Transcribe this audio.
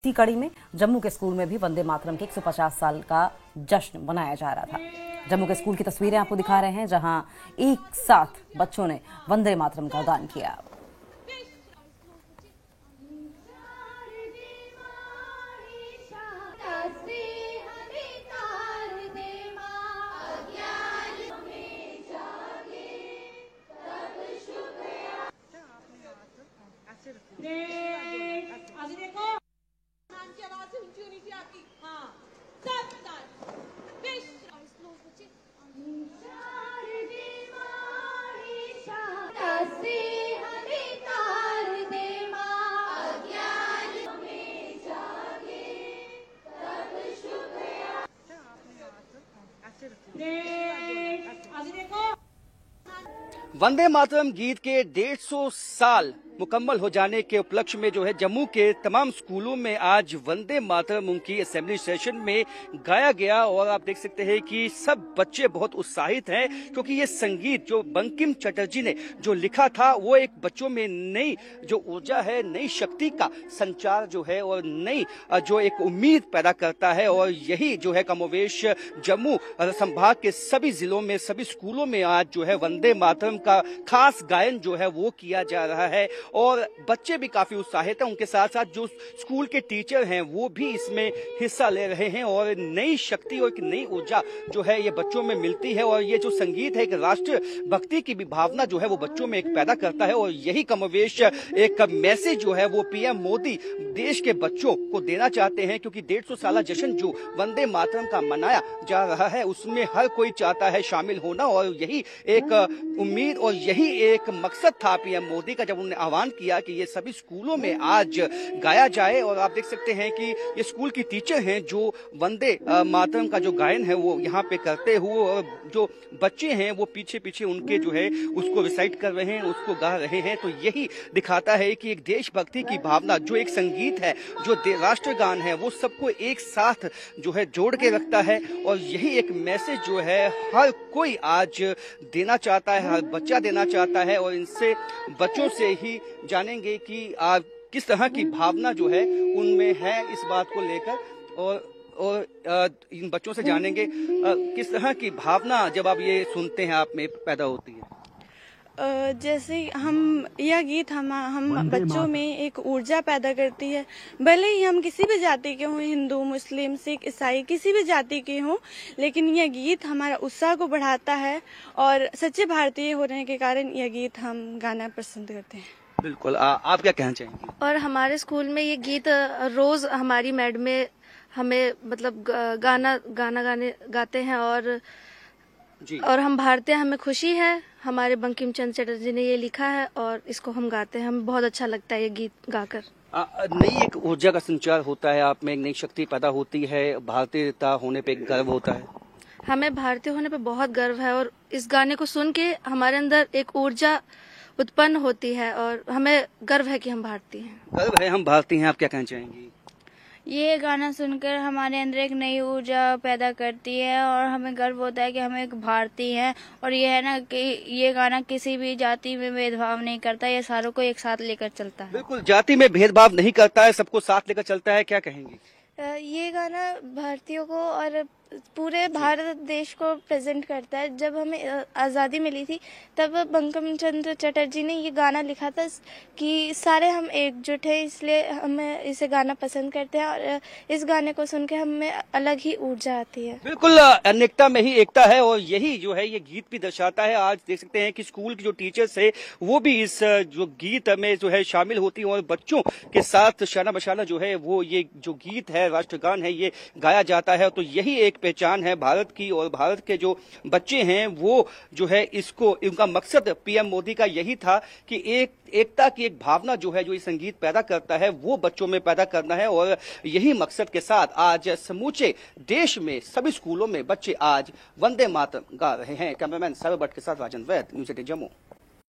इसी कड़ी में जम्मू के स्कूल में भी वंदे मातरम के 150 साल का जश्न मनाया जा रहा था। जम्मू के स्कूल की तस्वीरें आपको दिखा रहे हैं, जहां एक साथ बच्चों ने वंदे मातरम का गान किया। वंदे मातरम गीत के 150 साल मुकम्मल हो जाने के उपलक्ष्य में जो है जम्मू के तमाम स्कूलों में आज वंदे मातरम उनकी असेंबली सेशन में गाया गया और आप देख सकते हैं कि सब बच्चे बहुत उत्साहित हैं, क्योंकि ये संगीत जो बंकिम चटर्जी ने जो लिखा था वो एक बच्चों में नई जो ऊर्जा है, नई शक्ति का संचार जो है और नई जो एक उम्मीद पैदा करता है। और यही जो है कमोवेश जम्मू संभाग के सभी जिलों में, सभी स्कूलों में आज जो है वंदे मातरम का खास गायन जो है वो किया जा रहा है और बच्चे भी काफी उत्साहित हैं। उनके साथ साथ जो स्कूल के टीचर हैं वो भी इसमें हिस्सा ले रहे हैं और नई शक्ति और एक नई ऊर्जा जो है ये बच्चों में मिलती है। और ये जो संगीत है एक राष्ट्र भक्ति की भी भावना जो है वो बच्चों में एक पैदा करता है। और यही कमोवेश एक मैसेज जो है वो पीएम मोदी देश के बच्चों को देना चाहते हैं, क्योंकि 150 साल जश्न जो वंदे मातरम का मनाया जा रहा है उसमें हर कोई चाहता है शामिल होना। और यही एक उम्मीद और यही एक मकसद था पीएम मोदी का, जब उन्होंने आह्वान किया कि ये सभी स्कूलों में आज गाया जाए। और आप देख सकते हैं कि ये स्कूल की टीचर हैं जो वंदे मातरम का जो गायन है वो यहाँ पे करते हुए, और जो बच्चे हैं वो पीछे पीछे उनके जो है उसको रिसाइट कर रहे हैं, उसको गा रहे हैं। तो यही दिखाता है कि एक देशभक्ति की भावना, जो एक संगीत है, जो राष्ट्रगान है, वो सबको एक साथ जो है जोड़ के रखता है। और यही एक मैसेज जो है हर कोई आज देना चाहता है, हर बच्चा देना चाहता है। और इनसे बच्चों से ही जानेंगे कि किस तरह की भावना जो है उनमें है इस बात को लेकर। और इन बच्चों से जानेंगे किस तरह की भावना जब आप ये सुनते हैं आप में पैदा होती है। जैसे यह गीत हम बच्चों में एक ऊर्जा पैदा करती है। भले ही हम किसी भी जाति के हों, हिंदू, मुस्लिम, सिख, ईसाई, किसी भी जाति के हों, लेकिन यह गीत हमारा उत्साह को बढ़ाता है और सच्चे भारतीय होने के कारण यह गीत हम गाना पसंद करते हैं। बिल्कुल, आप क्या कहना चाहेंगे? और हमारे स्कूल में ये गीत रोज हमारी मैडमें हमें मतलब गाना गाते हैं और हम भारतीय, हमें खुशी है। हमारे बंकिम चंद्र चटर्जी ने ये लिखा है और इसको हम गाते हैं, हमें बहुत अच्छा लगता है ये गीत गाकर। नई एक ऊर्जा का संचार होता है, आप में एक नई शक्ति पैदा होती है, भारतीयता होने पे एक गर्व होता है। हमें भारतीय होने पे बहुत गर्व है और इस गाने को सुन के हमारे अंदर एक ऊर्जा उत्पन्न होती है और हमें गर्व है कि हम भारतीय हैं। गर्व है हम भारतीय हैं, आप क्या कहना चाहेंगी? ये गाना सुनकर हमारे अंदर एक नई ऊर्जा पैदा करती है और हमें गर्व होता है कि हम एक भारतीय हैं। और ये है ना कि ये गाना किसी भी जाति में भेदभाव नहीं करता, ये सारों को एक साथ लेकर चलता है। बिल्कुल, जाति में भेदभाव नहीं करता है, सबको साथ लेकर चलता है। क्या कहेंगी? ये गाना भारतीयों को और पूरे भारत देश को प्रेजेंट करता है। जब हमें आज़ादी मिली थी तब बंकिम चंद्र चटर्जी ने ये गाना लिखा था कि सारे हम एकजुट हैं, इसलिए हमें इसे गाना पसंद करते हैं और इस गाने को सुन के हमें अलग ही ऊर्जा आती है। बिल्कुल, अनेकता में ही एकता है और यही जो है ये गीत भी दर्शाता है। आज देख सकते हैं कि स्कूल के जो टीचर्स है वो भी इस जो गीत में जो है शामिल होती है और बच्चों के साथ शाना बशाना जो है वो ये जो गीत है, राष्ट्रगान है, ये गाया जाता है। तो यही एक पहचान है भारत की। और भारत के जो बच्चे हैं वो जो है इसको, इनका मकसद पीएम मोदी का यही था कि एकता की एक भावना जो है, जो ये संगीत पैदा करता है, वो बच्चों में पैदा करना है। और यही मकसद के साथ आज समूचे देश में सभी स्कूलों में बच्चे आज वंदे मातरम गा रहे हैं। कैमरामैन सागर भट्ट के साथ राजन वैद, न्यूज़ 18 जम्मू।